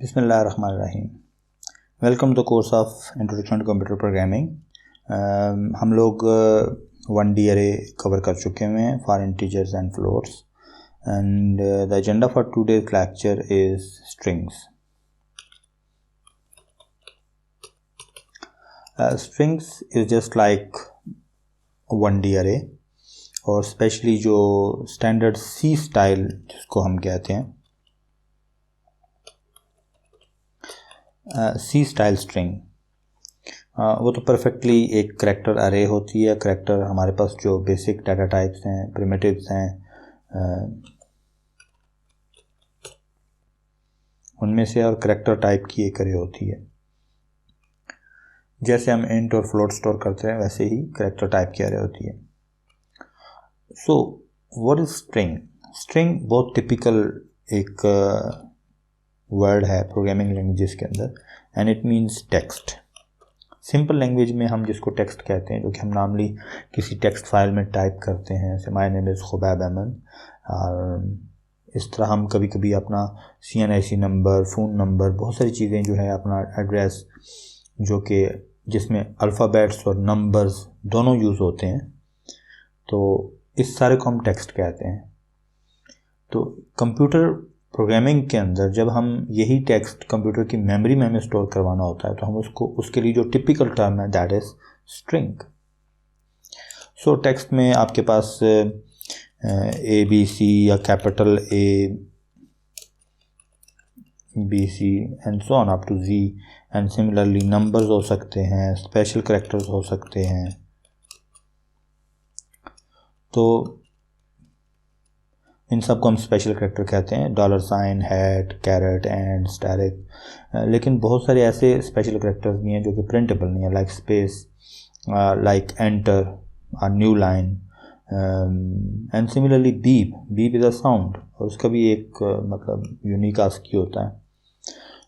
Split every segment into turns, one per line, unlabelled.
बिस्मिल्लाहिर्रहमानिर्रहीम। Welcome to course of introduction to computer programming. हम लोग 1D अरे कवर कर चुके हुए हैं for integers and floats and the agenda for today's lecture is strings. Strings is just like 1D array और specially जो standard सी style जिसको हम कहते हैं सी स्टाइल स्ट्रिंग, वो तो परफेक्टली एक करैक्टर अरे होती है। करैक्टर हमारे पास जो बेसिक डाटा टाइप्स हैं, प्रिमिटिव्स हैं, उनमें से और करैक्टर टाइप की एक अरे होती है। जैसे हम इंट और फ्लोट स्टोर करते हैं वैसे ही करैक्टर टाइप की अरे होती है। So what is string? String बहुत टिपिकल एक वर्ड है प्रोग्रामिंग लैंग्वेजेस के अंदर and it means text. Simple language में हम जिसको टेक्स्ट कहते हैं, जो कि हम नॉर्मली किसी टेक्स्ट फाइल में टाइप करते हैं, जैसे my name is Khubaib Ahmad, और इस तरह हम कभी कभी अपना CNIC नंबर, फ़ोन नंबर, बहुत सारी चीज़ें जो है, अपना एड्रेस जो कि जिसमें अल्फ़ाबेट्स और नंबर्स दोनों यूज़ होते हैं, तो इस सारे को हम टेक्स्ट कहते हैं। तो कंप्यूटर प्रोग्रामिंग के अंदर जब हम यही टेक्स्ट कंप्यूटर की मेमोरी में हमें स्टोर करवाना होता है तो हम उसके लिए जो टिपिकल टर्म है that is string. So text में आपके पास ABC या capital A, BC and so on up to Z and similarly numbers हो सकते हैं, स्पेशल कैरेक्टर्स हो सकते हैं। तो इन सब को हम स्पेशल कैरेक्टर कहते हैं, $, हैट, कैरेट, एंड, स्टैरिक। लेकिन बहुत सारे ऐसे स्पेशल कैरेक्टर्स भी हैं जो कि प्रिंटेबल नहीं है, like space, like enter, new line and similarly beep is a sound और उसका भी एक मतलब यूनिक आस्की होता है।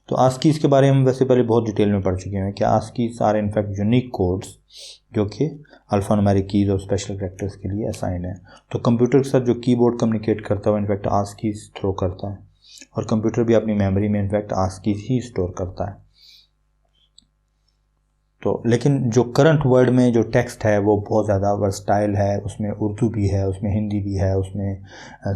तो आस्कीज के बारे में हम वैसे पहले बहुत डिटेल में पढ़ चुके हैं कि आस्कीज आर इनफैक्ट यूनिक कोड्स जो कि अल्फ़ान्यूमेरिक कीज़ और स्पेशल कैरेक्टर्स के लिए असाइन है। तो कंप्यूटर के साथ जो कीबोर्ड कम्युनिकेट करता है वो इनफैक्ट आस्कीज थ्रो करता है और कंप्यूटर भी अपनी मेमोरी में इनफैक्ट आस्कीज ही स्टोर करता है। तो लेकिन जो करंट वर्ल्ड में जो टेक्स्ट है वो बहुत ज़्यादा वर्सटाइल है, उसमें उर्दू भी है, उसमें हिंदी भी है, उसमें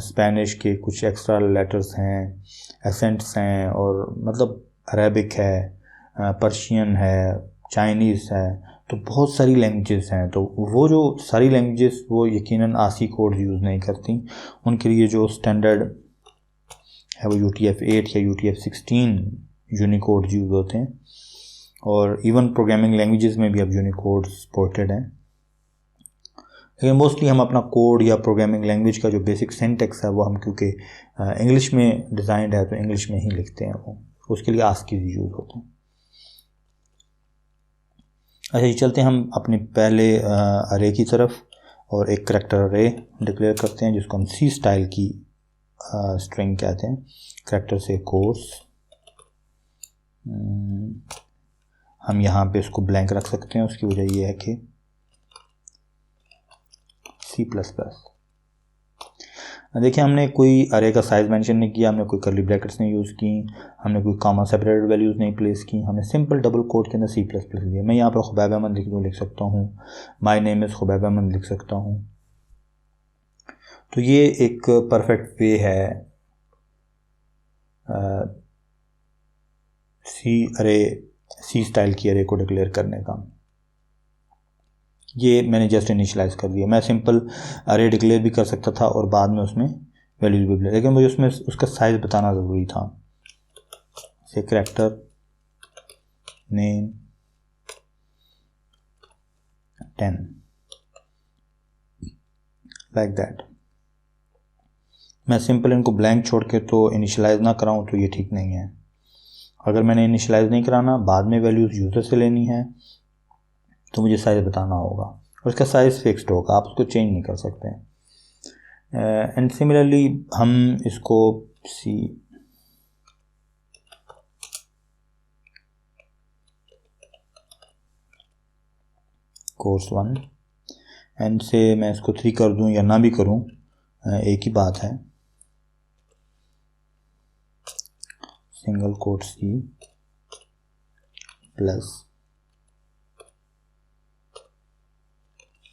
स्पेनिश के कुछ एक्स्ट्रा लेटर्स हैं, एसेंट्स हैं, और मतलब अरेबिक है, पर्शियन है, चाइनीज़ है, तो बहुत सारी लैंग्वेजेस हैं। तो वो जो सारी लैंग्वेजेस वो यकीनन आस्की कोड यूज़ नहीं करती। उनके लिए जो स्टैंडर्ड है वो UTF-8 या UTF-16 यूनिकोड यूज़ होते हैं और इवन प्रोग्रामिंग लैंग्वेजेस में भी अब यूनिकोड सपोर्टेड हैं। लेकिन मोस्टली हम अपना कोड या प्रोग्रामिंग लैंग्वेज का जो बेसिक सिंटैक्स है वो हम क्योंकि इंग्लिश में डिज़ाइंड है तो इंग्लिश में ही लिखते हैं, वो उसके लिए आस्की यूज़ होते हैं। अच्छा, ये चलते हैं हम अपने पहले अरे की तरफ और एक करैक्टर अरे डिक्लेयर करते हैं जिसको हम सी स्टाइल की स्ट्रिंग कहते हैं। करैक्टर से कोर्स, हम यहाँ पे इसको ब्लैंक रख सकते हैं, उसकी वजह ये है कि C++। देखिए, हमने कोई अरे का साइज़ मेंशन नहीं किया, हमने कोई कर्ली ब्रैकेट्स नहीं यूज़ की, हमने कोई कॉमा सेपरेटेड वैल्यूज़ नहीं प्लेस की, हमने सिंपल डबल कोट के अंदर C++ दिया। मैं यहाँ पर खुबैब अहमद लिख सकता हूँ, my name is Khubaib Ahmad लिख सकता हूँ। तो ये एक परफेक्ट वे है सी स्टाइल की अरे को डिक्लेयर करने का। ये मैंने जस्ट इनिशियलाइज़ कर दिया। मैं सिंपल अरे डिक्लेयर भी कर सकता था और बाद में उसमें वैल्यूज भी, लेकिन मुझे उसमें उसका साइज़ बताना ज़रूरी था। से करैक्टर नेम 10 लाइक दैट। मैं सिंपल इनको ब्लैंक छोड़ के तो इनिशियलाइज़ ना कराऊँ तो ये ठीक नहीं है। अगर मैंने इनिशियलाइज़ नहीं कराना, बाद में वैल्यूज़ यूज़र से लेनी है, तो मुझे साइज़ बताना होगा और उसका साइज़ फिक्स्ड होगा, आप उसको चेंज नहीं कर सकते। एंड सिमिलरली हम इसको सी कोर्स 1 एंड से मैं इसको 3 कर दूं या ना भी करूं, एक ही बात है। Single quote C plus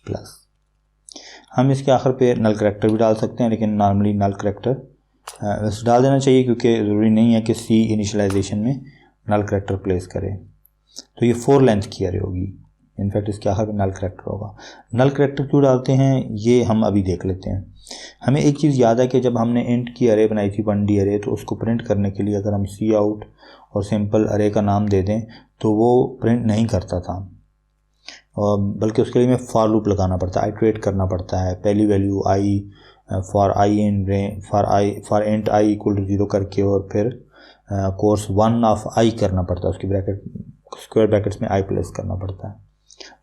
plus. हम इसके आखिर पे नल करैक्टर भी डाल सकते हैं, लेकिन नॉर्मली नल करैक्टर वैसे डाल देना चाहिए क्योंकि ज़रूरी नहीं है कि सी इनिशियलाइजेशन में नल करैक्टर प्लेस करे। तो ये 4 लेंथ की अरे होगी, इनफैक्ट इसके आखिर में नल करैक्टर होगा। नल करैक्टर क्यों डालते हैं ये हम अभी देख लेते हैं। हमें एक चीज़ याद है कि जब हमने इंट की अरे बनाई थी 1D अरे, तो उसको प्रिंट करने के लिए अगर हम सी आउट और सिंपल अरे का नाम दे दें तो वो प्रिंट नहीं करता था, बल्कि उसके लिए हमें फॉर लूप लगाना पड़ता है, आइट्रेट करना पड़ता है। पहली value I for int I equal to 0 करके, और फिर कोर्स 1 ऑफ आई करना पड़ता है, उसकी ब्रैकेट स्क्वायर ब्रैकेट्स में आई प्लेस करना पड़ता है।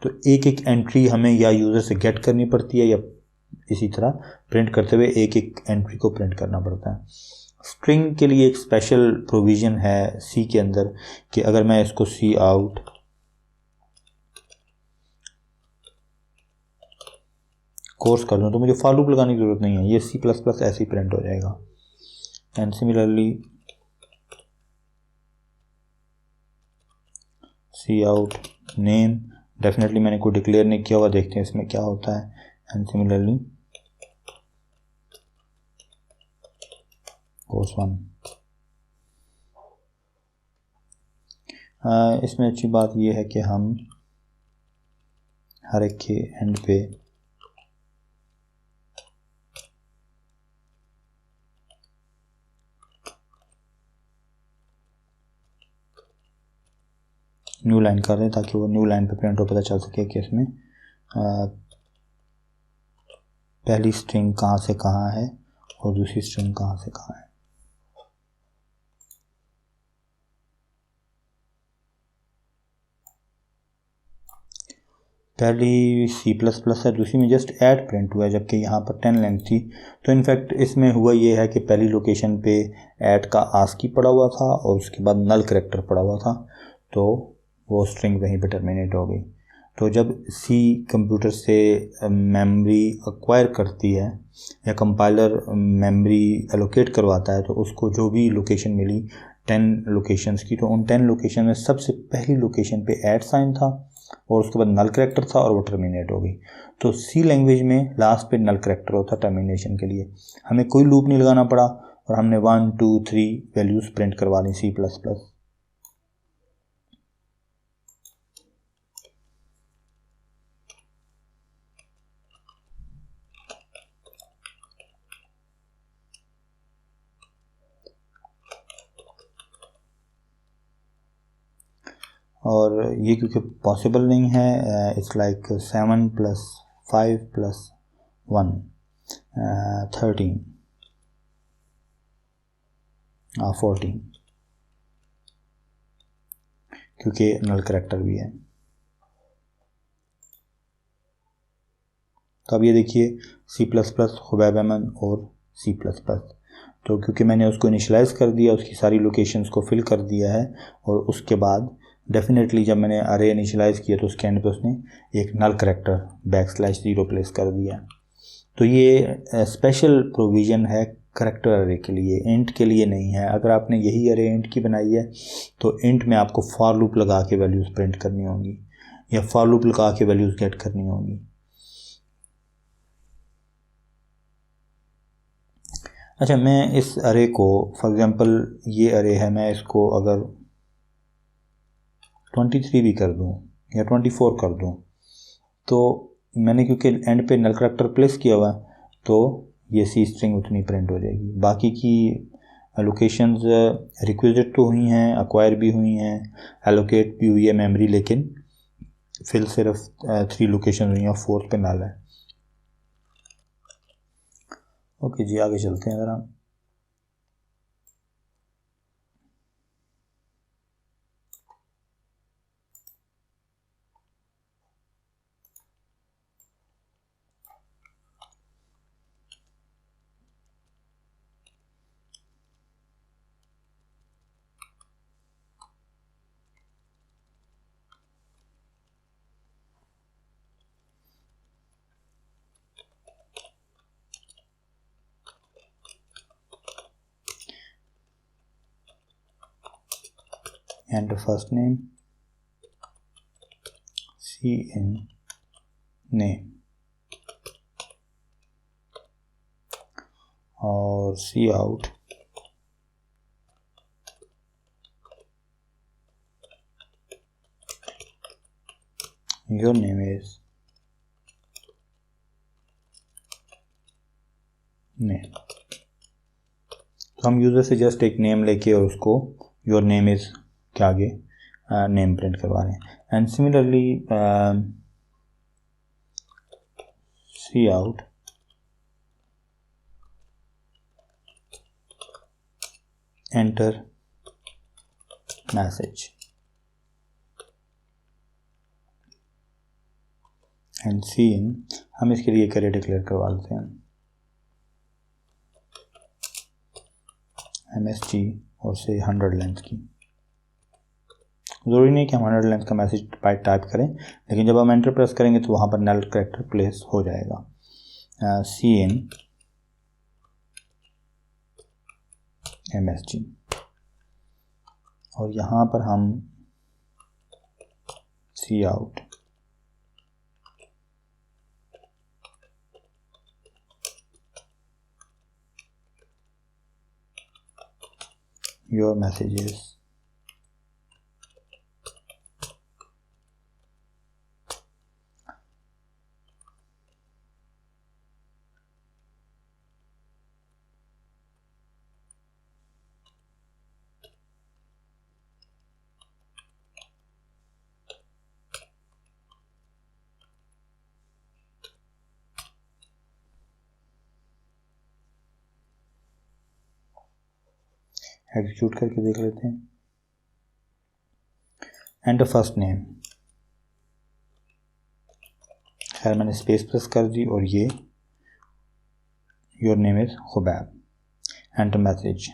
तो एक एक एंट्री हमें या यूज़र से गेट करनी पड़ती है या इसी तरह प्रिंट करते हुए एक एक एंट्री को प्रिंट करना पड़ता है। स्ट्रिंग के लिए एक स्पेशल प्रोविज़न है सी के अंदर कि अगर मैं इसको सी आउट कोर्स कर दूँ तो मुझे फॉर लूप लगाने की ज़रूरत नहीं है, ये सी प्लस प्लस ऐसे ही प्रिंट हो जाएगा। And similarly C out name, definitely मैंने कोई डिक्लेयर नहीं किया हुआ, देखते हैं इसमें क्या होता है। And similarly course 1। इसमें अच्छी बात यह है कि हम हर एक के एंड पे न्यू लाइन कर दें ताकि वो न्यू लाइन पे प्रिंट हो, पता चल सके कि इसमें पहली स्ट्रिंग कहाँ से कहाँ है और दूसरी स्ट्रिंग कहाँ से कहाँ है। पहली सी प्लस प्लस है, दूसरी में जस्ट ऐड प्रिंट हुआ है, जबकि यहाँ पर 10 लेंथ थी। तो इनफैक्ट इसमें हुआ ये है कि पहली लोकेशन पे ऐड का आस्की पड़ा हुआ था और उसके बाद नल करैक्टर पड़ा हुआ था, तो वो स्ट्रिंग वहीं पे टर्मिनेट हो गई। तो जब सी कंप्यूटर से मेमोरी एक्वायर करती है या कंपाइलर मेमोरी एलोकेट करवाता है, तो उसको जो भी लोकेशन मिली 10 लोकेशंस की, तो उन 10 लोकेशन में सबसे पहली लोकेशन पे ऐड साइन था और उसके बाद नल करैक्टर था और वो टर्मिनेट हो गई। तो सी लैंग्वेज में लास्ट पे नल करैक्टर होता टर्मिनेशन के लिए, हमें कोई लूप नहीं लगाना पड़ा और हमने 1 2 3 वैल्यूज़ प्रिंट करवा ली सी प्लस प्लस। और ये क्योंकि पॉसिबल नहीं है, इट्स लाइक 7 + 5 + 1 13 14, क्योंकि नल करैक्टर भी है। तो अब ये देखिए C plus plus Khubaib Ahmad और सी प्लस प्लस, तो क्योंकि मैंने उसको इनिशलाइज़ कर दिया, उसकी सारी लोकेशंस को फिल कर दिया है, और उसके बाद डेफिनेटली जब मैंने अरे इनिशलाइज़ किया तो उसके एंड पे उसने एक नल करैक्टर \0 प्लेस कर दिया। तो ये स्पेशल प्रोविज़न है करैक्टर अरे के लिए, इंट के लिए नहीं है। अगर आपने यही अरे इंट की बनाई है तो इंट में आपको फॉर लूप लगा के वैल्यूज़ प्रिंट करनी होंगी या फॉर लूप लगा के वैल्यूज़ गेट करनी होंगी। अच्छा, मैं इस अरे को फॉर एग्ज़ाम्पल ये अरे है, मैं इसको अगर 23 भी कर दूं या 24 कर दूं, तो मैंने क्योंकि एंड पे नल करैक्टर प्लेस किया हुआ है तो ये सी स्ट्रिंग उतनी प्रिंट हो जाएगी। बाकी की लोकेशंस रिक्विजिट तो हुई हैं, एक्वायर भी हुई हैं, एलोकेट भी हुई है मेमोरी, लेकिन फिल सिर्फ 3 लोकेशन हुई हैं और 4th पे नल है। ओके जी, आगे चलते हैं ज़रा। Enter first name, cin name, और cout your name is name. तो हम यूज़र से जस्ट एक नेम लेके और उसको योर नेम इज़ के आगे नेम प्रिंट करवा रहे हैं। And similarly C out enter message and cin, हम इसके लिए कैरी डिक्लेयर करवा लेते हैं MSG और से 100 लेंथ की। ज़रूरी नहीं कि हम 100 लेंथ का मैसेज टाइप करें, लेकिन जब हम एंटर प्रेस करेंगे तो वहाँ पर नल कैरेक्टर प्लेस हो जाएगा। सी इन MSG और यहाँ पर हम सी आउट योर मैसेजेस एग्जीक्यूट करके देख लेते हैं। एंटर फर्स्ट नेम, खैर मैंने स्पेस प्रेस कर दी और ये your name is Khubaib. Enter message,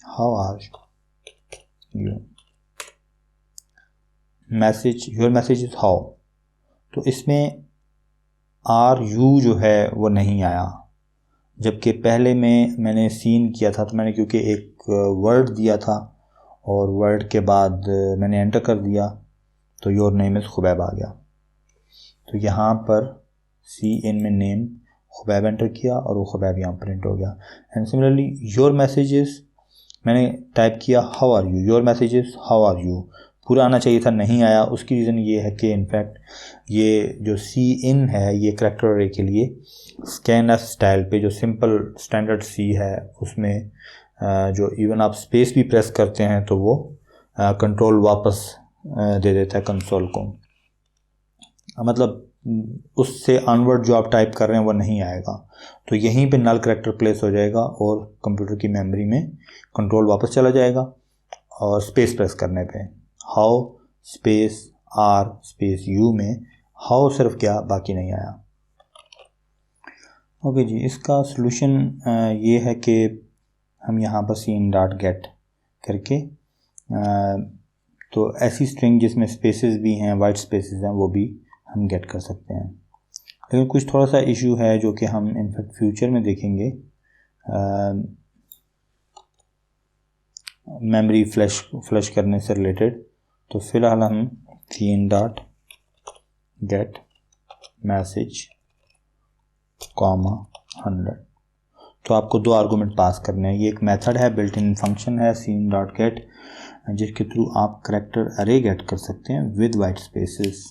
how are you, message your message is how. तो इसमें आर यू जो है वो नहीं आया, जबकि पहले में मैंने सीन किया था तो मैंने क्योंकि एक वर्ड दिया था और वर्ड के बाद मैंने एंटर कर दिया तो योर नेम इज़ खुबैब आ गया। तो यहाँ पर सी इन में नेम खुबैब एंटर किया और वो खुबैब यहाँ प्रिंट हो गया। एंड सिमिलरली योर मैसेजेस मैंने टाइप किया how are you, your messages how are you, पूरा आना चाहिए था, नहीं आया। उसकी रीज़न ये है कि इनफैक्ट ये जो सी इन है ये करैक्टर अरे के लिए स्कैन एफ स्टाइल पे जो सिंपल स्टैंडर्ड सी है उसमें जो इवन आप स्पेस भी प्रेस करते हैं तो वो कंट्रोल वापस दे देता है कंसोल को, मतलब उससे अनवर्ड जो आप टाइप कर रहे हैं वो नहीं आएगा। तो यहीं पे नल करैक्टर प्लेस हो जाएगा और कंप्यूटर की मेमोरी में कंट्रोल वापस चला जाएगा और स्पेस प्रेस करने पे how space are space you में हाउ सिर्फ क्या, बाकी नहीं आया। ओके जी, इसका सलूशन ये है कि हम यहाँ पर सीन डॉट गेट करके तो ऐसी स्ट्रिंग जिसमें स्पेसेस भी हैं, वाइट स्पेसेस हैं, वो भी हम गेट कर सकते हैं। लेकिन कुछ थोड़ा सा इशू है जो कि हम इनफैक्ट फ्यूचर में देखेंगे, मेमोरी फ्लश करने से रिलेटेड। तो फ़िलहाल हम cin dot get message comma 100, तो आपको दो आर्गूमेंट पास करने हैं। ये एक मेथड है, बिल्ट इन फंक्शन है सीन डॉट गेट, जिसके थ्रू आप करैक्टर अरे गेट कर सकते हैं विद वाइट स्पेसेस।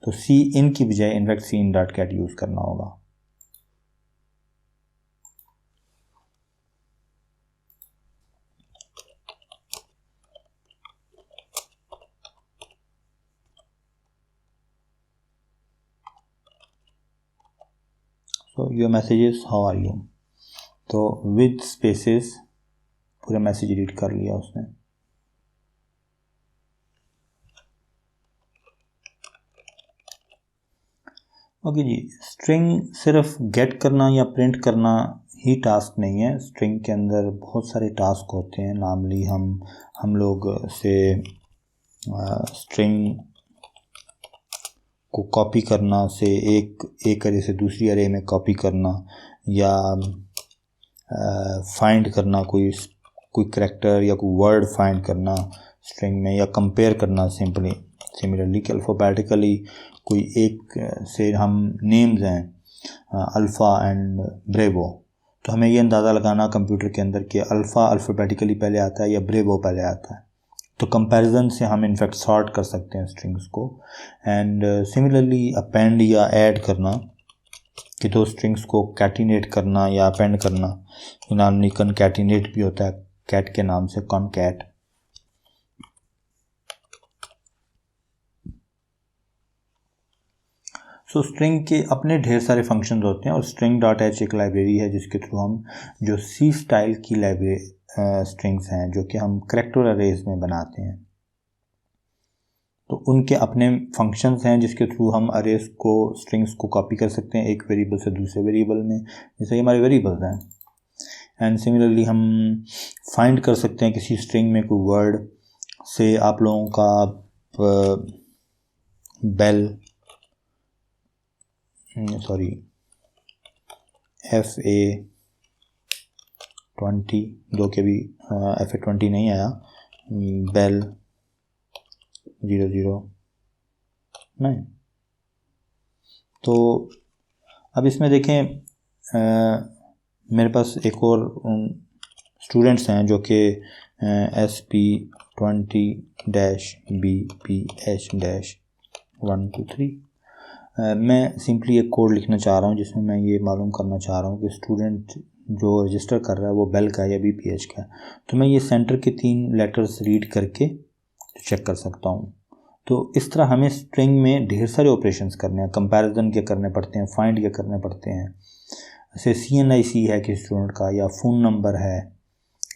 तो सी इन की बजाय in fact cin dot get use करना होगा। तो your messages how are you, तो विद स्पेसेस पूरा मैसेज रीड कर लिया उसने। ओके जी, स्ट्रिंग सिर्फ गेट करना या प्रिंट करना ही टास्क नहीं है, स्ट्रिंग के अंदर बहुत सारे टास्क होते हैं। नॉर्मली हम लोग से स्ट्रिंग को कॉपी करना से एक अरे से दूसरी अरे में कॉपी करना, या फाइंड करना कोई कोई करैक्टर या कोई वर्ड फाइंड करना स्ट्रिंग में, या कंपेयर करना सिमिलरली कि अल्फ़ाबेटिकली कोई एक से हम नेम्स हैं अल्फ़ा एंड ब्रेवो, तो हमें ये अंदाज़ा लगाना कंप्यूटर के अंदर कि अल्फ़ा अल्फ़ाबेटिकली पहले आता है या ब्रेवो पहले आता है। तो कंपैरिजन से हम इनफैक्ट सॉर्ट कर सकते हैं स्ट्रिंग्स को। एंड सिमिलरली अपेंड या ऐड करना कि दो स्ट्रिंग्स को कैटिनेट करना या अपेंड करना, नॉर्मली कनकैटिनेट भी होता है कैट के नाम से, कॉनकैट। सो स्ट्रिंग के अपने ढेर सारे फंक्शंस होते हैं और string.h एक लाइब्रेरी है जिसके थ्रू हम जो सी स्टाइल की लाइब्रेरी स्ट्रिंग्स हैं जो कि हम करैक्टर अरेज में बनाते हैं, तो उनके अपने फंक्शंस हैं जिसके थ्रू हम अरेज को स्ट्रिंग्स को कॉपी कर सकते हैं एक वेरिएबल से दूसरे वेरिएबल में, जैसे हमारे वेरिएबल्स हैं। एंड सिमिलरली हम फाइंड कर सकते हैं किसी स्ट्रिंग में कोई वर्ड से, आप लोगों का बेल FA20 दो के भी FA20 नहीं आया, बेल 009। तो अब इसमें देखें मेरे पास एक और स्टूडेंट्स हैं जो कि SP20-BPH-123। मैं सिंपली एक कोड लिखना चाह रहा हूँ जिसमें मैं ये मालूम करना चाह रहा हूँ कि स्टूडेंट जो रजिस्टर कर रहा है वो बेल का है या BPH का है। तो मैं ये सेंटर के 3 लेटर्स रीड करके चेक कर सकता हूँ। तो इस तरह हमें स्ट्रिंग में ढेर सारे ऑपरेशंस करने हैं, कंपैरिजन के करने पड़ते हैं, फाइंड के करने पड़ते हैं, जैसे CNIC है कि स्टूडेंट का, या फ़ोन नंबर है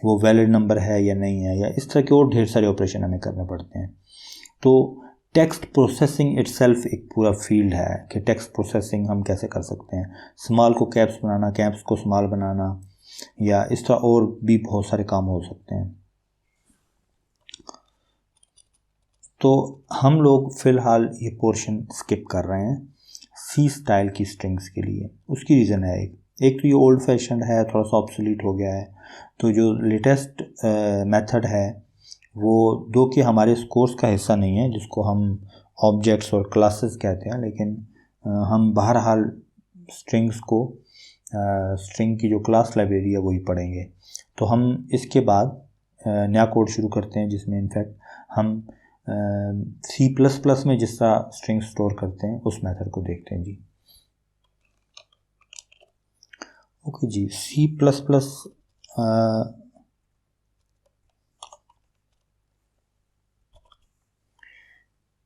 वो वैलिड नंबर है या नहीं है, या इस तरह के और ढेर सारे ऑपरेशन हमें करने पड़ते हैं। तो टेक्स्ट प्रोसेसिंग इटसेल्फ एक पूरा फील्ड है कि टेक्स्ट प्रोसेसिंग हम कैसे कर सकते हैं, स्मॉल को कैप्स बनाना, कैप्स को स्मॉल बनाना, या इस तरह और भी बहुत सारे काम हो सकते हैं। तो हम लोग फ़िलहाल ये पोर्शन स्किप कर रहे हैं सी स्टाइल की स्ट्रिंग्स के लिए। उसकी रीज़न है एक तो ये ओल्ड फैशन है, थोड़ा सा ऑब्सोलीट हो गया है। तो जो लेटेस्ट मेथड है वो दो कि हमारे इस कोर्स का हिस्सा नहीं है जिसको हम ऑब्जेक्ट्स और क्लासेस कहते हैं, लेकिन हम बहरहाल स्ट्रिंग्स को स्ट्रिंग की जो क्लास लाइब्रेरी है वही पढ़ेंगे। तो हम इसके बाद नया कोड शुरू करते हैं जिसमें इनफैक्ट हम C++ में जिस तरह स्ट्रिंग स्टोर करते हैं उस मेथड को देखते हैं जी। ओके जी, C++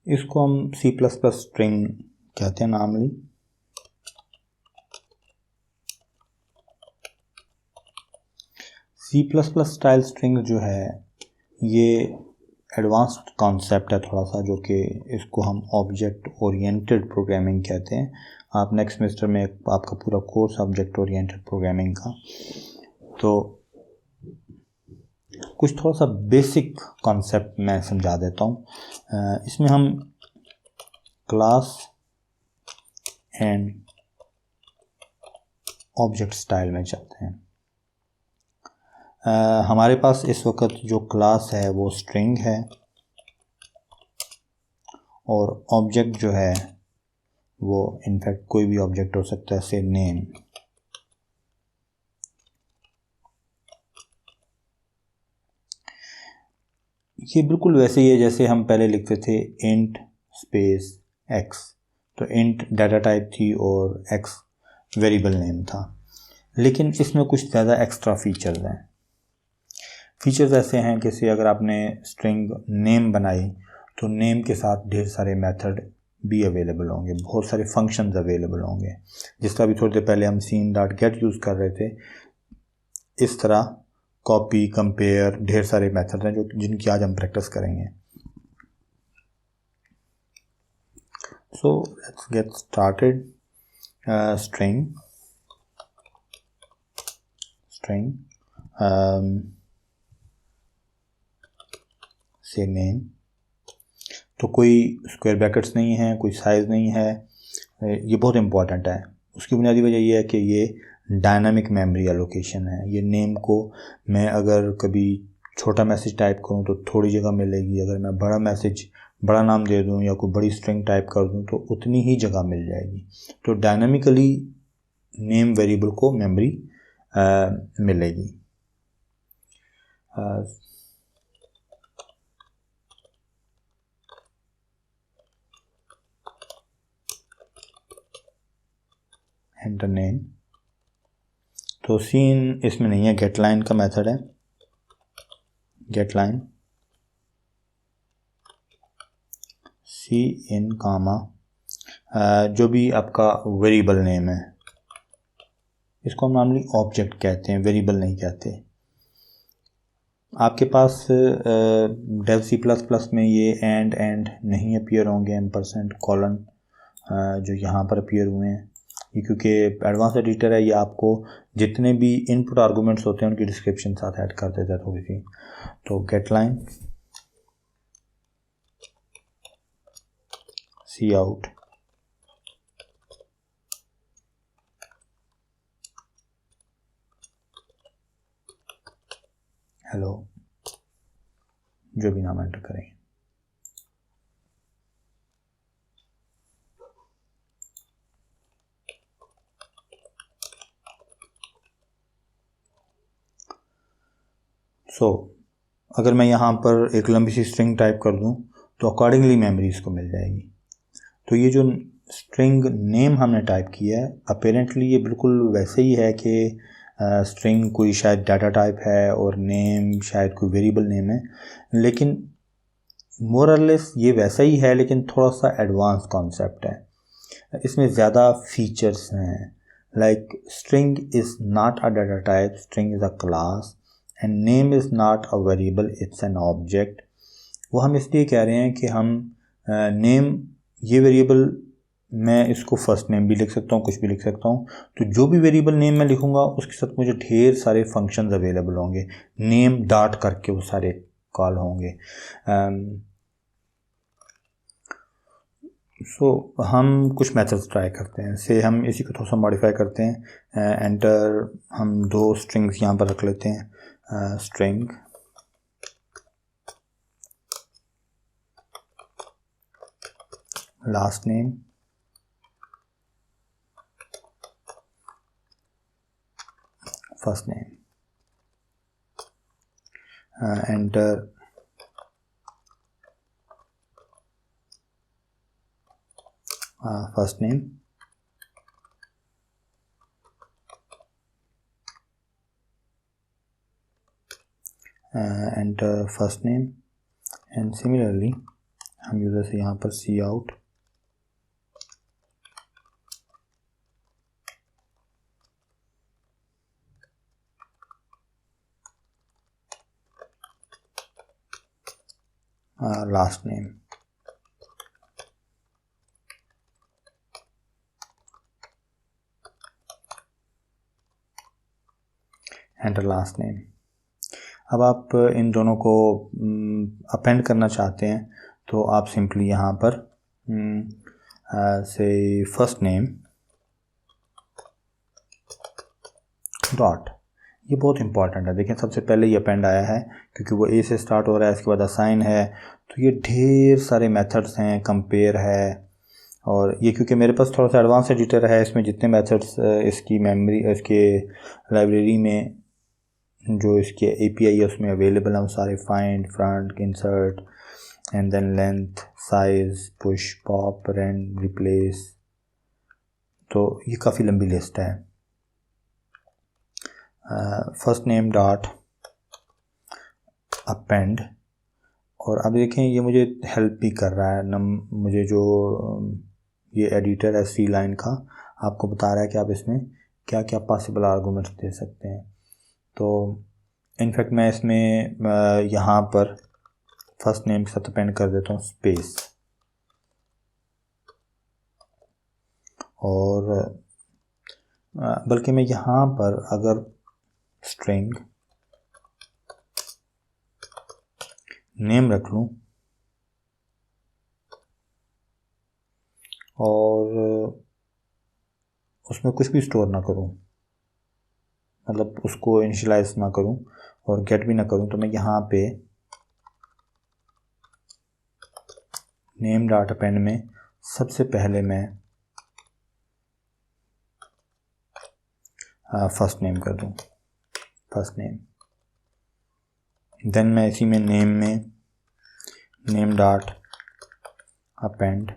इसको हम C++ स्ट्रिंग कहते हैं नॉर्मली। C++ स्टाइल स्ट्रिंग जो है ये एडवांस्ड कॉन्सेप्ट है थोड़ा सा, जो कि इसको हम ऑब्जेक्ट ओरिएंटेड प्रोग्रामिंग कहते हैं। आप नेक्स्ट सेमेस्टर में आपका पूरा कोर्स ऑब्जेक्ट ओरिएंटेड प्रोग्रामिंग का, तो कुछ थोड़ा सा बेसिक कॉन्सेप्ट मैं समझा देता हूँ। इसमें हम क्लास एंड ऑब्जेक्ट स्टाइल में चलते हैं। हमारे पास इस वक्त जो क्लास है वो स्ट्रिंग है और ऑब्जेक्ट जो है वो इनफैक्ट कोई भी ऑब्जेक्ट हो सकता है, से नेम। ये बिल्कुल वैसे ही है जैसे हम पहले लिखते थे इंट स्पेस x, तो इंट डाटा टाइप थी और x वेरिएबल नेम था, लेकिन इसमें कुछ ज़्यादा एक्स्ट्रा फीचर्स हैं। फीचर्स ऐसे हैं कि से अगर आपने स्ट्रिंग नेम बनाई तो नेम के साथ ढेर सारे मेथड भी अवेलेबल होंगे, बहुत सारे फंक्शंस अवेलेबल होंगे। जिस तरह अभी थोड़ी देर पहले हम scene.get यूज़ कर रहे थे, इस तरह कॉपी, कंपेयर, ढेर सारे मेथड हैं जो जिनकी आज हम प्रैक्टिस करेंगे। So let's get started. String से नेम, तो कोई स्क्वायर ब्रैकेट्स नहीं है, कोई साइज़ नहीं है, ये बहुत इम्पॉर्टेंट है। उसकी बुनियादी वजह ये है कि ये डायनामिक मेमोरी एलोकेशन है। ये नेम को मैं अगर कभी छोटा मैसेज टाइप करूँ तो थोड़ी जगह मिलेगी, अगर मैं बड़ा मैसेज बड़ा नाम दे दूँ या कोई बड़ी स्ट्रिंग टाइप कर दूँ तो उतनी ही जगह मिल जाएगी। तो डायनामिकली नेम वेरिएबल को मेमोरी मिलेगी। एंटर नेम, तो सीन इसमें नहीं है, गेट लाइन का मेथड है। गेट लाइन सी इन कामा जो भी आपका वेरिएबल नेम है, इसको हम नॉर्मली ऑब्जेक्ट कहते हैं, वेरिएबल नहीं कहते। आपके पास डेव सी प्लस प्लस में ये एंड नहीं अपीयर होंगे, एम्परसेंड कॉलन जो यहाँ पर अपीयर हुए हैं। ये क्योंकि एडवांस एडिटर है, ये आपको जितने भी इनपुट आर्गूमेंट्स होते हैं उनकी डिस्क्रिप्शन साथ ऐड कर देता है थोड़ी सी। तो गेट लाइन सी आउट हेलो, जो भी नाम एंटर करें। अगर मैं यहाँ पर एक लंबी सी स्ट्रिंग टाइप कर दूँ तो अकॉर्डिंगली मेमोरी इसको मिल जाएगी। तो ये जो स्ट्रिंग नेम हमने टाइप किया है, अपेरेंटली ये बिल्कुल वैसे ही है कि स्ट्रिंग कोई शायद डाटा टाइप है और नेम शायद कोई वेरिएबल नेम है, लेकिन मोर और लेस ये वैसा ही है, लेकिन थोड़ा सा एडवांस कॉन्सेप्ट है। इसमें ज़्यादा फीचर्स हैं, like string is not a data type, string is a class and name is not a variable, it's an object. वो हम इसलिए कह रहे हैं कि हम नेम ये वेरिएबल, मैं इसको फर्स्ट नेम भी लिख सकता हूँ, कुछ भी लिख सकता हूँ। तो जो भी वेरिएबल नेम मैं लिखूँगा उसके साथ मुझे ढेर सारे फंक्शंस अवेलेबल होंगे, नेम डॉट करके वो सारे कॉल होंगे। हम कुछ मेथड्स ट्राई करते हैं, से हम इसी को थोड़ा सा मॉडिफाई करते हैं। एंटर, हम दो स्ट्रिंग्स यहाँ पर रख लेते हैं, string last name first name, enter first name enter first name and similarly हम यूज़र से यहाँ पर cout last name. Enter last name. अब आप इन दोनों को अपेंड करना चाहते हैं तो आप सिंपली यहाँ पर से फर्स्ट नेम डॉट, ये बहुत इंपॉर्टेंट है। देखें सबसे पहले ये अपेंड आया है क्योंकि वो ए से स्टार्ट हो रहा है, इसके बाद असाइन है, तो ये ढेर सारे मेथड्स हैं, कंपेयर है, और ये क्योंकि मेरे पास थोड़ा सा एडवांस एडिटर है, इसमें जितने मेथड्स इसकी मेमोरी, इसके लाइब्रेरी में जो इसके API है उसमें अवेलेबल हैं, सारे find, front, insert and then length, size, push, pop, rend, replace, तो ये काफ़ी लंबी लिस्ट है। फर्स्ट नेम डॉट अपेंड, और अब देखें ये मुझे हेल्प भी कर रहा है, मुझे जो ये एडिटर है सी लाइन का, आपको बता रहा है कि आप इसमें क्या क्या पॉसिबल आर्गूमेंट्स दे सकते हैं। तो इनफैक्ट मैं इसमें यहाँ पर फर्स्ट नेम के साथ अपेंड कर देता हूँ स्पेस, और बल्कि मैं यहाँ पर अगर स्ट्रिंग नेम रख लूँ और उसमें कुछ भी स्टोर ना करूँ, मतलब उसको इनिशियलाइज ना करूं और गेट भी ना करूं, तो मैं यहाँ पे नेम डॉट अपेंड में सबसे पहले मैं फर्स्ट नेम कर दूं, फर्स्ट नेम। देन मैं इसी में नेम में नेम डॉट अपेंड,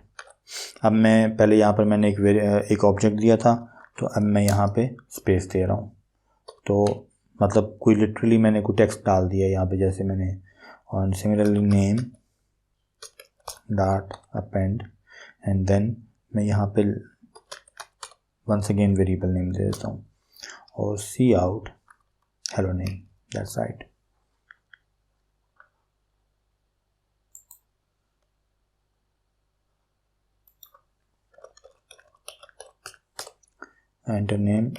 अब मैं पहले यहाँ पर मैंने एक ऑब्जेक्ट दिया था, तो अब मैं यहाँ पे स्पेस दे रहा हूँ। तो मतलब कोई लिटरली मैंने कोई टेक्स्ट डाल दिया यहाँ पे, जैसे मैंने, और similarly name dot append and then मैं यहाँ पे वंस अगेन वेरिएबल नेम दे देता हूँ और cout hello name, that's right. Enter name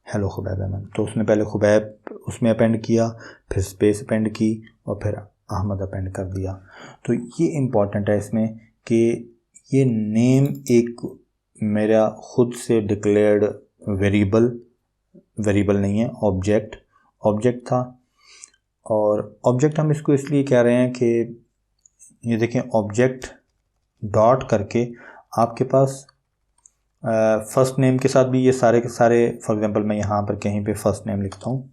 hello Khubaib Ahmad, तो उसने पहले खुबैब उसमें अपेंड किया, फिर स्पेस अपेंड की और फिर अहमद अपेंड कर दिया। तो ये इम्पॉर्टेंट है इसमें कि ये नेम एक मेरा खुद से डिक्लेयर्ड वेरिएबल नहीं है, ऑब्जेक्ट था। और ऑब्जेक्ट हम इसको इसलिए कह रहे हैं कि ये देखें, ऑब्जेक्ट डॉट करके आपके पास फर्स्ट नेम के साथ भी ये सारे के सारे, फॉर एग्जांपल मैं यहाँ पर कहीं पे फर्स्ट नेम लिखता हूँ,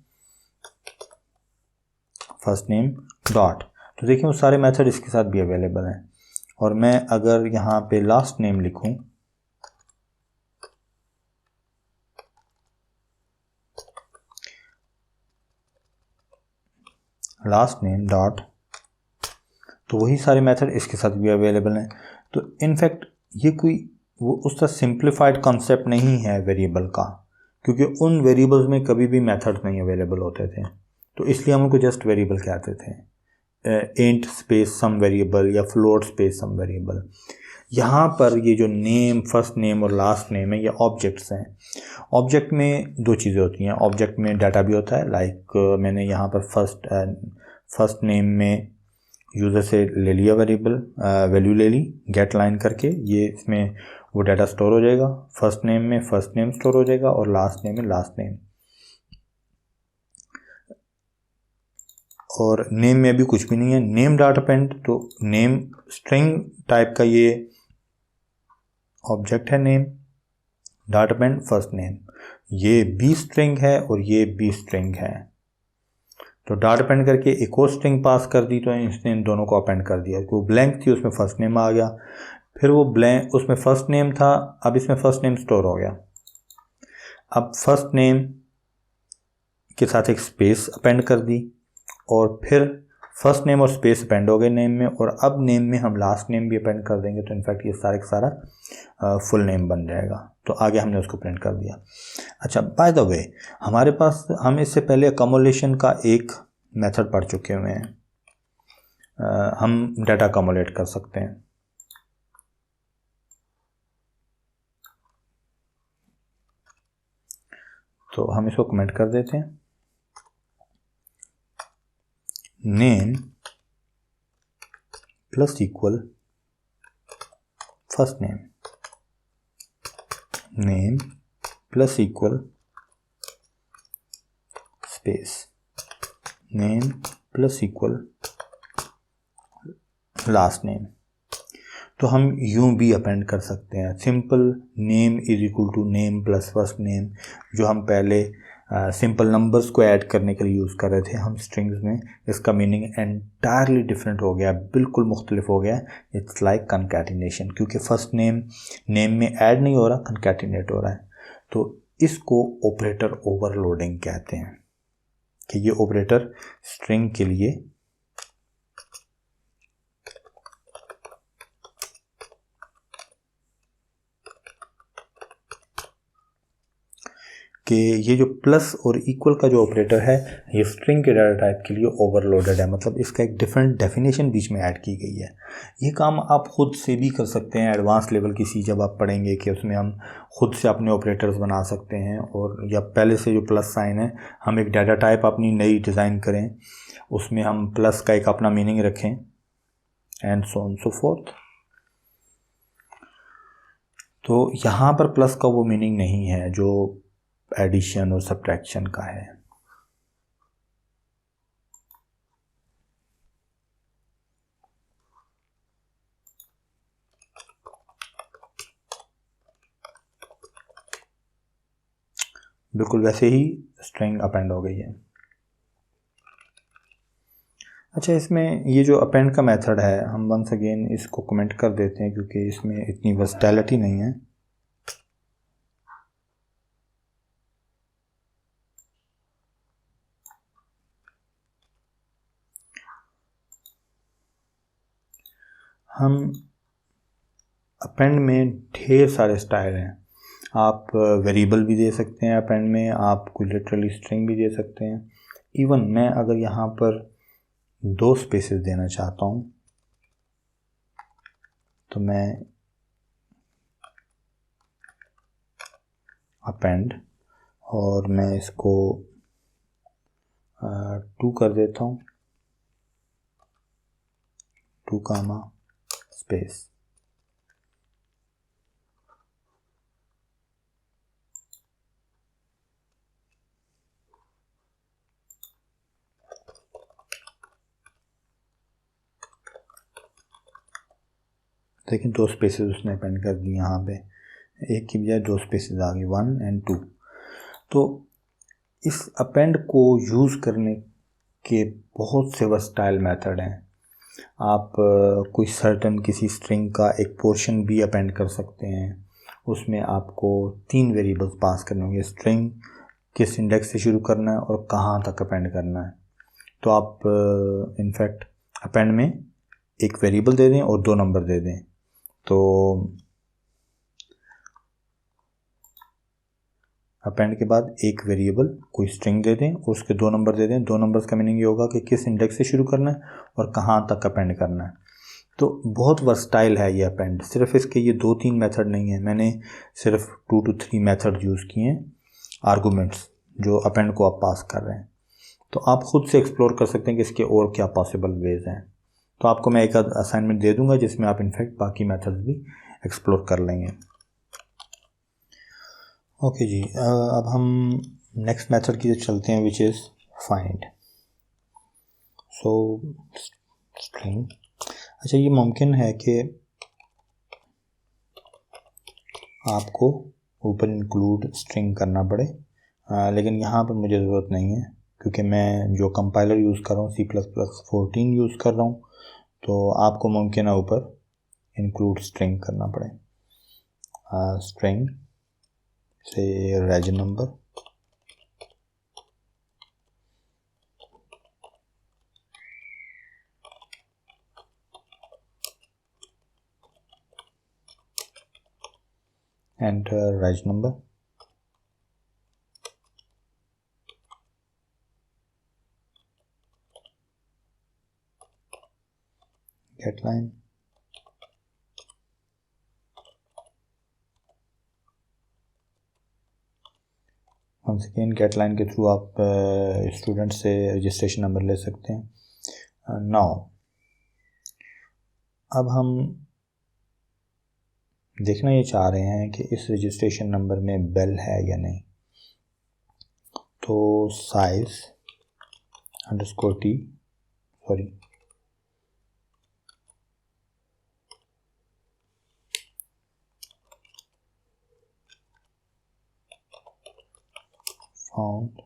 फर्स्ट नेम डॉट, तो देखिए वो सारे मेथड इसके साथ भी अवेलेबल हैं। और मैं अगर यहाँ पे लास्ट नेम लिखूँ, लास्ट नेम डॉट, तो वही सारे मेथड इसके साथ भी अवेलेबल हैं। तो इनफैक्ट ये कोई वो उसका सिंप्लीफाइड कॉन्सेप्ट नहीं है वेरिएबल का, क्योंकि उन वेरिएबल्स में कभी भी मेथड नहीं अवेलेबल होते थे, तो इसलिए हम उनको जस्ट वेरिएबल कहते थे, इंट स्पेस सम वेरिएबल या फ्लोट स्पेस सम वेरिएबल। यहाँ पर ये जो नेम, फर्स्ट नेम और लास्ट नेम है, ये ऑब्जेक्ट्स हैं। ऑब्जेक्ट में दो चीज़ें होती हैं, ऑब्जेक्ट में डाटा भी होता है, लाइक मैंने यहाँ पर फर्स्ट नेम में यूज़र से ले लिया वेरिएबल, वैल्यू ले ली गेट लाइन करके, ये इसमें वो डाटा स्टोर हो जाएगा, फर्स्ट नेम में फर्स्ट नेम स्टोर हो जाएगा और लास्ट नेम में लास्ट नेम। और नेम में भी कुछ भी नहीं है, नेम डॉट अपेंड, तो नेम स्ट्रिंग टाइप का ये ऑब्जेक्ट है name dot append first name, ये बी स्ट्रिंग है और ये बी स्ट्रिंग है। तो डॉट अपेंड करके एक और स्ट्रिंग पास कर दी, तो इसने इन दोनों को अपेंड कर दिया। वो ब्लैंक थी उसमें फर्स्ट नेम आ गया, फिर वो ब्लैंक उसमें फर्स्ट नेम था, अब इसमें फर्स्ट नेम स्टोर हो गया। अब फर्स्ट नेम के साथ एक स्पेस अपेंड कर दी और फिर फर्स्ट नेम और स्पेस अपेंड हो गए नेम में, और अब नेम में हम लास्ट नेम भी अपेंड कर देंगे, तो इनफैक्ट ये सारे का सारा फुल नेम बन जाएगा। तो आगे हमने उसको प्रिंट कर दिया। अच्छा, बाय द वे हमारे पास, हम इससे पहले अकोमोलेशन का एक मेथड पढ़ चुके हुए हैं, हम डाटा अकोमोलेट कर सकते हैं। तो हम इसको कमेंट कर देते हैं, name plus equal first name, name plus equal space, name plus equal last name. तो हम यूं भी अपेंड कर सकते हैं, simple name is equal to name plus first name, जो हम पहले सिंपल नंबर्स को ऐड करने के लिए यूज़ कर रहे थे हम स्ट्रिंग्स में, इसका मीनिंग एंटायरली डिफरेंट हो गया, बिल्कुल मुख्तलिफ हो गया। इट्स लाइक कंकैटिनेशन, क्योंकि फर्स्ट नेम में ऐड नहीं हो रहा, कंकैटिनेट हो रहा है। तो इसको ऑपरेटर ओवरलोडिंग कहते हैं, कि ये ऑपरेटर स्ट्रिंग के लिए कि ये जो प्लस और इक्वल का जो ऑपरेटर है, ये स्ट्रिंग के डाटा टाइप के लिए ओवरलोडेड है, मतलब इसका एक डिफरेंट डेफिनेशन बीच में ऐड की गई है। ये काम आप खुद से भी कर सकते हैं, एडवांस लेवल की सी जब आप पढ़ेंगे कि उसमें हम खुद से अपने ऑपरेटर्स बना सकते हैं, और या पहले से जो प्लस साइन है, हम एक डाटा टाइप अपनी नई डिज़ाइन करें, उसमें हम प्लस का एक अपना मीनिंग रखें, and so on so fourth. तो यहाँ पर प्लस का वो मीनिंग नहीं है जो एडिशन और सब्ट्रैक्शन का है। बिल्कुल वैसे ही स्ट्रिंग अपेंड हो गई है। अच्छा, इसमें ये जो अपेंड का मेथड है, हम वंस अगेन इसको कमेंट कर देते हैं क्योंकि इसमें इतनी वर्सटैलिटी नहीं है। हम अपेंड में ढेर सारे स्टाइल हैं। आप वेरिएबल भी दे सकते हैं अपेंड में, आप कोई लिटरली स्ट्रिंग भी दे सकते हैं। इवन मैं अगर यहाँ पर 2 स्पेसेस देना चाहता हूँ तो मैं अपेंड और मैं इसको 2 कर देता हूँ, 2 कामा स्पेस। लेकिन 2 स्पेसेस उसने अपेंड कर दी। यहाँ पे एक की बजाय 2 स्पेसेस आ गई, 1 और 2। तो इस अपेंड को यूज़ करने के बहुत से वर्सटाइल मेथड हैं। आप कोई सर्टन किसी स्ट्रिंग का एक पोर्शन भी अपेंड कर सकते हैं। उसमें आपको 3 वेरिएबल्स पास करने होंगे, स्ट्रिंग किस इंडेक्स से शुरू करना है और कहाँ तक अपेंड करना है। तो आप इनफैक्ट अपेंड में एक वेरिएबल दे दें और 2 नंबर दे दें। तो अपेंड के बाद एक वेरिएबल कोई स्ट्रिंग दे दें और उसके 2 नंबर दे दें। 2 नंबर्स का मीनिंग ये होगा कि किस इंडेक्स से शुरू करना है और कहाँ तक अपेंड करना है। तो बहुत वर्सटाइल है ये अपेंड। सिर्फ इसके ये 2-3 मेथड नहीं है, मैंने सिर्फ 2 to 3 मेथड यूज़ किए हैं, आर्गूमेंट्स जो अपेंड को आप पास कर रहे हैं। तो आप खुद से एक्सप्लोर कर सकते हैं कि इसके और क्या पॉसिबल वेज हैं। तो आपको मैं एक असाइनमेंट दे दूंगा जिसमें आप इनफैक्ट बाकी मेथड्स भी एक्सप्लोर कर लेंगे। ओके जी, अब हम नेक्स्ट मेथड की चलते हैं, which is find. So string, अच्छा ये मुमकिन है कि आपको ऊपर इंक्लूड स्ट्रिंग करना पड़े, लेकिन यहाँ पर मुझे ज़रूरत नहीं है क्योंकि मैं जो कंपाइलर यूज़ कर रहा हूँ C++14 यूज़ कर रहा हूँ। तो आपको मुमकिन है ऊपर इंक्लूड स्ट्रिंग करना पड़े। स्ट्रिंग से reg number, enter reg number, get line, once again get line के थ्रू आप स्टूडेंट से रजिस्ट्रेशन नंबर ले सकते हैं। नाउ अब हम देखना ये चाह रहे हैं कि इस रजिस्ट्रेशन नंबर में बेल है या नहीं। तो size underscore T sorry found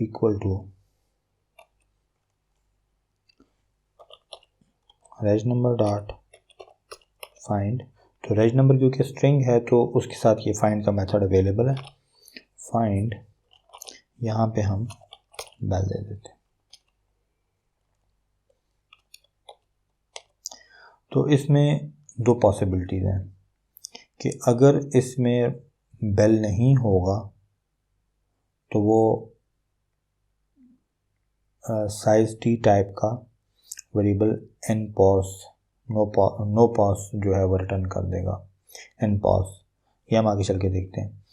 equal to reg number dot find. तो रेज नंबर क्योंकि स्ट्रिंग है तो उसके साथ ये फाइंड का मेथड अवेलेबल है। फाइंड, यहाँ पे हम बेल दे देते हैं। तो इसमें 2 पॉसिबिलिटीज़ हैं कि अगर इसमें बेल नहीं होगा तो वो साइज टी टाइप का variable N pos no pos जो है वो रिटर्न कर देगा, एन पॉज। ये हम आगे चल के देखते हैं।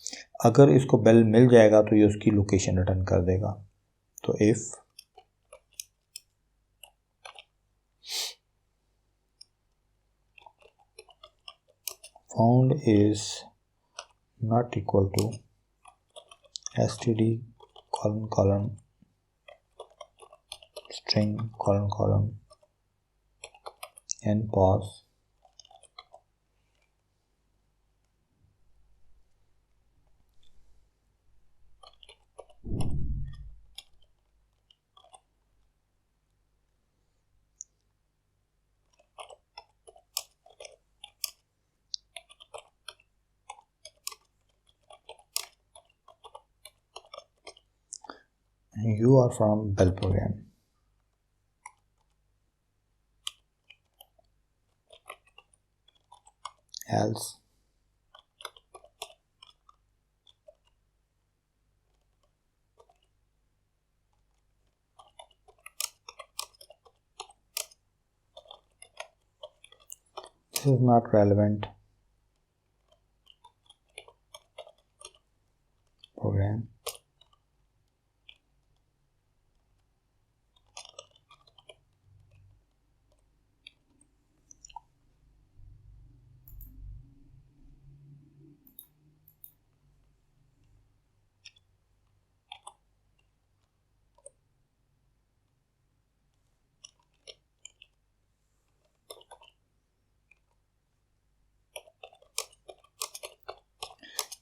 अगर इसको बेल मिल जाएगा तो ये उसकी लोकेशन रिटर्न कर देगा। तो if found is not equal to std colon string colon and pause you are from Bell program. Else this is not relevant program.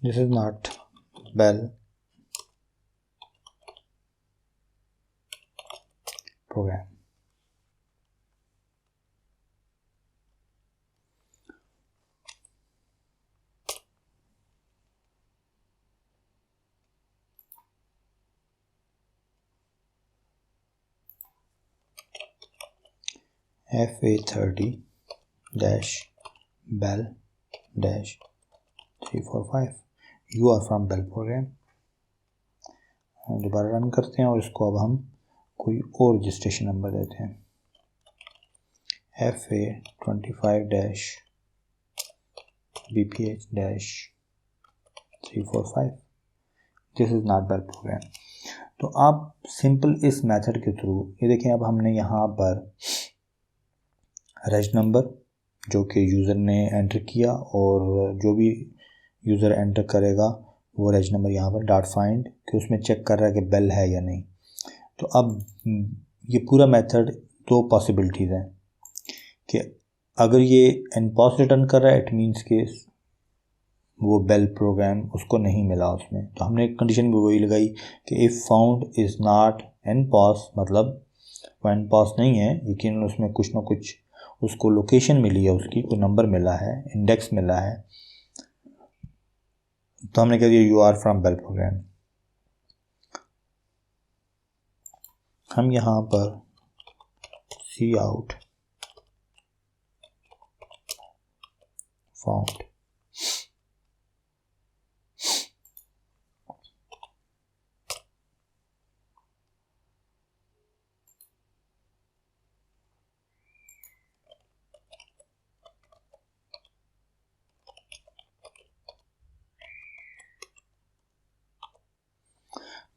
This is not Bell program. FA30 dash Bell dash 345 you are from Bell program. दोबारा run करते हैं और इसको अब हम कोई और registration number देते हैं FA25 dash BPH dash 345 this is not Bell program. तो आप सिंपल इस मेथड के थ्रू ये देखें, अब हमने यहाँ पर रज नंबर जो कि यूज़र ने एंटर किया और जो भी यूज़र एंटर करेगा वो रज नंबर यहाँ पर डॉट फाइंड कि उसमें चेक कर रहा है कि बेल है या नहीं. तो अब ये पूरा मेथड दो पॉसिबिलिटीज़ हैं कि अगर ये nPOS रिटर्न कर रहा है इट मीन्स के वो बेल प्रोग्राम उसको नहीं मिला उसमें. तो हमने एक कंडीशन भी वही लगाई कि if found is not nPOS, मतलब वो nPOS नहीं है लेकिन उसमें कुछ ना कुछ उसको लोकेशन मिली है, उसकी कोई नंबर मिला है, इंडेक्स मिला है, तो हमने कह दिया you are from Bell program. हम यहाँ पर सी आउट फाउंड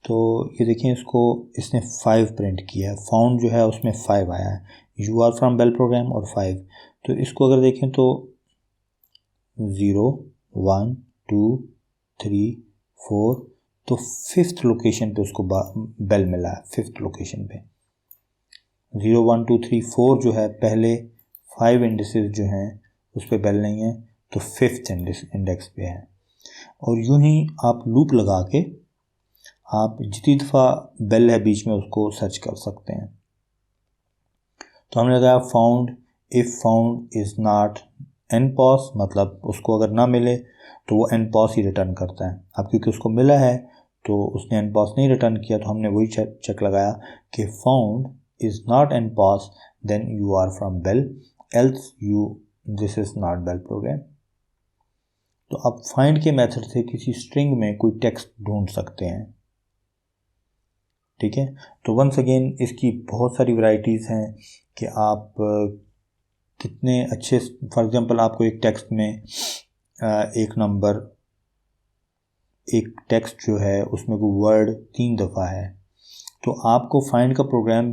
तो ये देखिए इसको इसने 5 प्रिंट किया है. फाउंड जो है उसमें 5 आया है, you are from Bell program और 5. तो इसको अगर देखें तो 0 1 2 3 4 तो 5th लोकेशन पे उसको बेल मिला है. 5th लोकेशन पे 0 1 2 3 4 जो है पहले 5 इंडेक्सेस जो हैं उस पर बेल नहीं है, तो 5th इंडेक्स पे है. और यूं ही आप लूप लगा के आप जितनी दफ़ा बेल है बीच में उसको सर्च कर सकते हैं. तो हमने लगाया found if found is not nPOS, मतलब उसको अगर ना मिले तो वो nPOS ही रिटर्न करता है. अब क्योंकि उसको मिला है तो उसने nPOS नहीं रिटर्न किया, तो हमने वही चेक लगाया कि found is not nPOS then you are from Bell, else you this is not Bell program. तो आप फाइंड के मेथड से किसी स्ट्रिंग में कोई टेक्स्ट ढूंढ सकते हैं. ठीक है. तो वंस अगेन इसकी बहुत सारी वैरायटीज़ हैं कि आप कितने अच्छे, फॉर एग्जांपल आपको एक टेक्स्ट में एक नंबर, एक टेक्स्ट जो है उसमें कोई वर्ड 3 दफ़ा है, तो आपको फाइंड का प्रोग्राम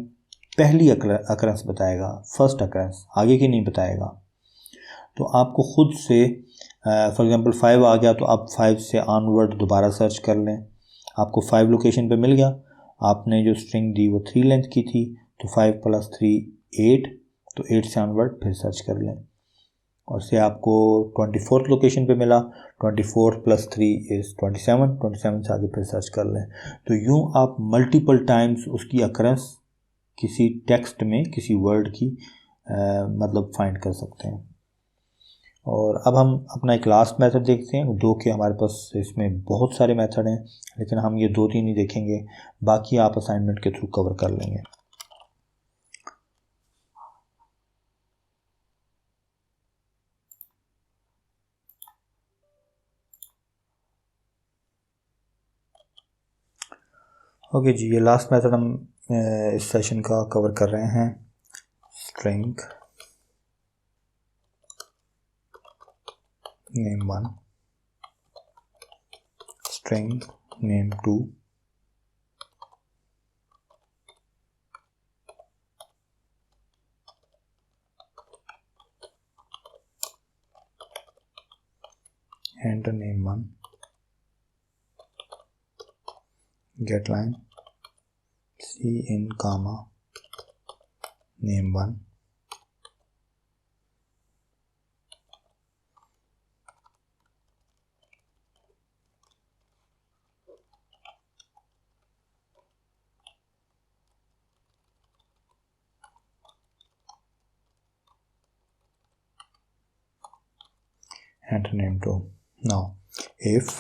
पहली अकरेंस बताएगा, फर्स्ट अकरेंस, आगे की नहीं बताएगा. तो आपको ख़ुद से फॉर एग्जांपल 5 आ गया तो आप 5 से ऑनवर्ड दोबारा सर्च कर लें आपको 5 लोकेशन पे मिल गया। आपने जो स्ट्रिंग दी वो 3 लेंथ की थी, तो 5 + 3 8, तो 8 से ऑनवर्ड फिर सर्च कर लें। और से आपको 24th लोकेशन पे मिला, 24 + 3 इज़ 27, 27 से आगे फिर सर्च कर लें। तो यूँ आप मल्टीपल टाइम्स उसकी अकरेंस किसी टेक्स्ट में किसी वर्ड की मतलब फाइंड कर सकते हैं। और अब हम अपना एक लास्ट मेथड देखते हैं। दो के हमारे पास इसमें बहुत सारे मेथड हैं, लेकिन हम ये 2-3 ही देखेंगे, बाकी आप असाइनमेंट के थ्रू कवर कर लेंगे। ओके जी, ये लास्ट मेथड हम इस सेशन का कवर कर रहे हैं। String name1, string name2, enter name1, getLine C in comma name1, enter name2. Now if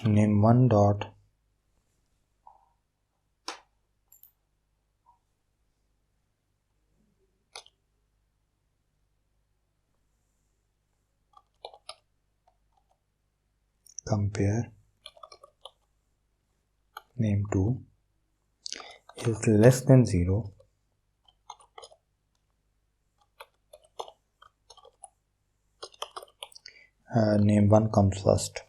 name1 dot compare name2 is less than 0, name1 comes first.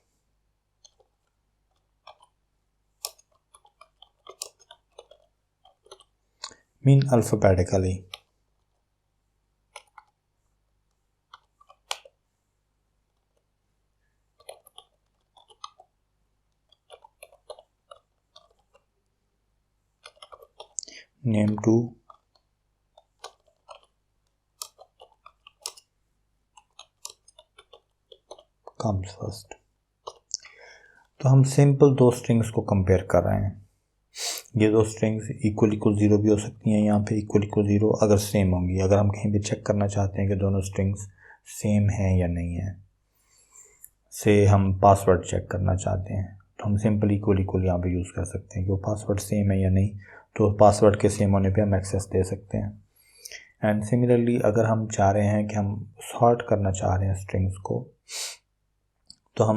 Mean alphabetically. name2 comes first. तो हम simple दो strings को compare कर रहे हैं। ये दो strings equal 0 भी हो सकती हैं, यहाँ पे इक्वल 0 अगर सेम होंगी। अगर हम कहीं भी चेक करना चाहते हैं कि दोनों स्ट्रिंग्स सेम हैं या नहीं है, से हम पासवर्ड चेक करना चाहते हैं, तो हम सिंपल इक्वल यहाँ पे यूज़ कर सकते हैं कि वो पासवर्ड सेम है या नहीं। तो पासवर्ड के सेम होने पे हम एक्सेस दे सकते हैं। एंड सिमिलरली अगर हम चाह रहे हैं कि हम सॉर्ट करना चाह रहे हैं स्ट्रिंग्स को, तो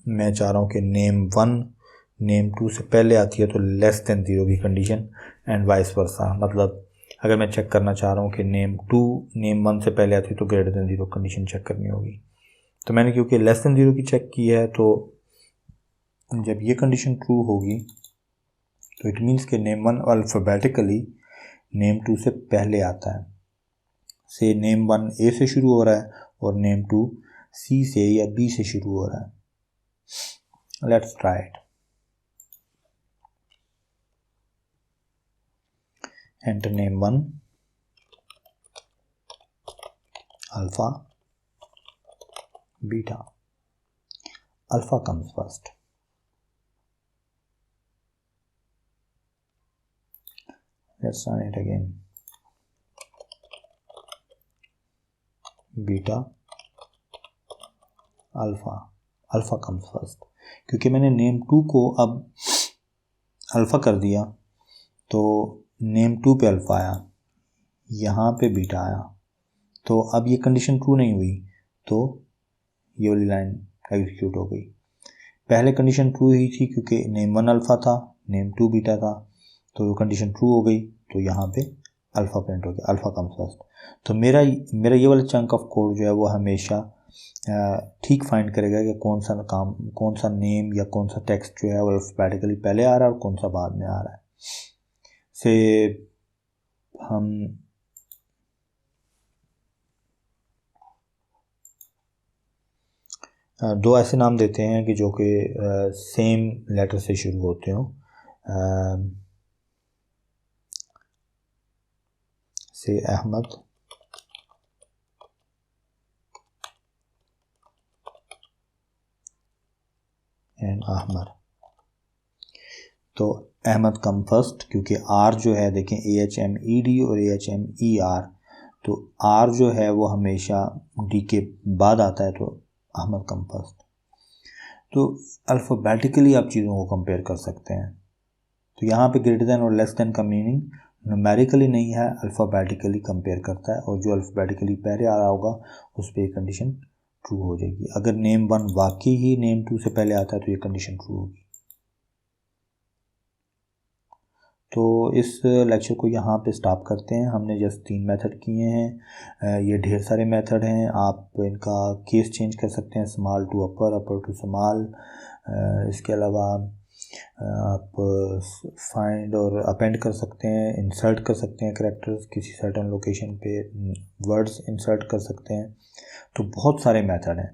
मैं चाह रहा हूँ कि name1 name2 से पहले आती है तो लेस देन 0 की कंडीशन, एंड वाइस वर्सा। मतलब अगर मैं चेक करना चाह रहा हूँ कि name2 name1 से पहले आती है तो ग्रेटर देन 0 कंडीशन चेक करनी होगी। तो मैंने क्योंकि लेस देन 0 की चेक की है, तो जब ये कंडीशन ट्रू होगी तो इट मीन्स कि name1 अल्फ़ाबेटिकली name2 से पहले आता है। से name1 A से शुरू हो रहा है और name2 C से या B से शुरू हो रहा है। Let's try it. enter name1 alpha beta. Alpha comes first. Let's run it again. Beta alpha. Alpha comes first. क्योंकि मैंने name2 को अब अल्फ़ा कर दिया तो name2 पे अल्फ़ा आया, यहाँ पे बीटा आया। तो अब ये कंडीशन ट्रू नहीं हुई, तो ये वाली लाइन एग्जीक्यूट हो गई। पहले कंडीशन ट्रू ही थी क्योंकि name1 अल्फ़ा था, name2 बीटा था, तो वो कंडीशन ट्रू हो गई, तो यहाँ पे अल्फ़ा प्रिंट हो गया, अल्फ़ा कम्स फर्स्ट। तो मेरा ये वाला चंक ऑफ कोड जो है वो हमेशा ठीक फाइंड करेगा कि कौन सा नेम या कौन सा टेक्स्ट जो है वो अल्फ़ाबेटिकली पहले आ रहा है और कौन सा बाद में आ रहा है। से हम दो ऐसे नाम देते हैं कि जो कि सेम लेटर से शुरू होते हों, से अहमद एंड अहमद। तो अहमद कम फर्स्ट, क्योंकि आर जो है देखें AHMED और AHMER, तो आर जो है वो हमेशा डी के बाद आता है, तो अहमद कम फर्स्ट। तो अल्फ़ाबेटिकली आप चीज़ों को कंपेयर कर सकते हैं। तो यहाँ पे ग्रेटर दैन और लेस दैन का मीनिंग न्यूमेरिकली नहीं है, अल्फ़ाबेटिकली कंपेयर करता है, और जो अल्फ़ाबेटिकली पहले आ रहा होगा उस पर ये कंडीशन ट्रू हो जाएगी। अगर नेम 1 वाकई ही नेम 2 से पहले आता है तो ये कंडीशन ट्रू होगी। तो इस लेक्चर को यहाँ पे स्टॉप करते हैं। हमने जस्ट 3 मेथड किए हैं, ये ढेर सारे मेथड हैं। आप इनका केस चेंज कर सकते हैं, small to upper, upper to small. इसके अलावा आप फाइंड और अपेंड कर सकते हैं, इंसर्ट कर सकते हैं कैरेक्टर्स, किसी सर्टेन लोकेशन पे वर्ड्स इंसर्ट कर सकते हैं। तो बहुत सारे मेथड हैं।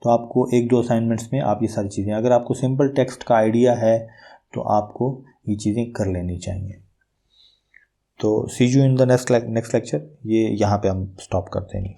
तो आपको 1-2 असाइनमेंट्स में आप ये सारी चीज़ें, अगर आपको सिंपल टेक्स्ट का आइडिया है तो आपको ये चीज़ें कर लेनी चाहिए। तो see you in the next lecture. ये यहाँ पे हम स्टॉप करते हैं।